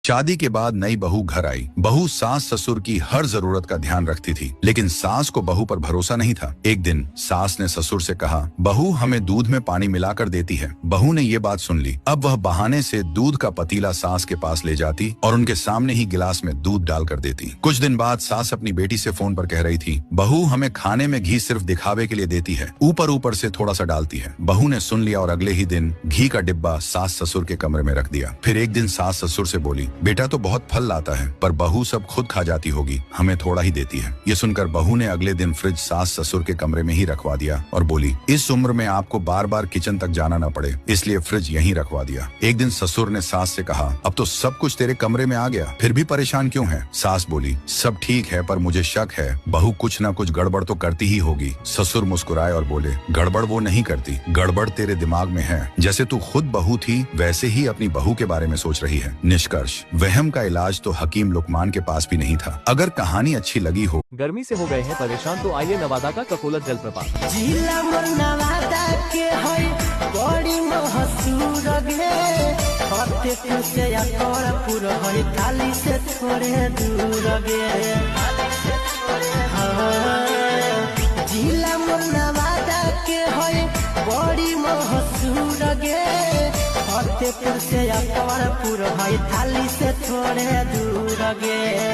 शादी के बाद नई बहू घर आई। बहू सास ससुर की हर जरूरत का ध्यान रखती थी, लेकिन सास को बहू पर भरोसा नहीं था। एक दिन सास ने ससुर से कहा, बहू हमें दूध में पानी मिलाकर देती है। बहू ने ये बात सुन ली। अब वह बहाने से दूध का पतीला सास के पास ले जाती और उनके सामने ही गिलास में दूध डालकर देती। कुछ दिन बाद सास अपनी बेटी से फोन पर कह रही थी, बहू हमें खाने में घी सिर्फ दिखावे के लिए देती है, ऊपर ऊपर से थोड़ा सा डालती है। बहू ने सुन लिया और अगले ही दिन घी का डिब्बा सास ससुर के कमरे में रख दिया। फिर एक दिन सास ससुर से बोली, बेटा तो बहुत फल लाता है, पर बहू सब खुद खा जाती होगी, हमें थोड़ा ही देती है। ये सुनकर बहू ने अगले दिन फ्रिज सास ससुर के कमरे में ही रखवा दिया और बोली, इस उम्र में आपको बार बार किचन तक जाना न पड़े, इसलिए फ्रिज यहीं रखवा दिया। एक दिन ससुर ने सास से कहा, अब तो सब कुछ तेरे कमरे में आ गया, फिर भी परेशान क्यों है? सास बोली, सब ठीक है, पर मुझे शक है बहू कुछ न कुछ गड़बड़ तो करती ही होगी। ससुर मुस्कुराए और बोले, गड़बड़ वो नहीं करती, गड़बड़ तेरे दिमाग में है। जैसे तू खुद बहू थी वैसे ही अपनी बहू के बारे में सोच रही है। निष्कर्ष, वहम का इलाज तो हकीम लुकमान के पास भी नहीं था। अगर कहानी अच्छी लगी हो। गर्मी से हो गए हैं परेशान, तो आइए नवादा का ककोलत जलप्रपात। जिला नवादा के है बड़ी महसूर गे, फतेहपुर से या तोरपुर है खाली से थोड़े दूर गे। जिला नवादा के है बड़ी महसूर गे, फतेहपुर से या तोरपुर है खाली से थोड़े दूर गे।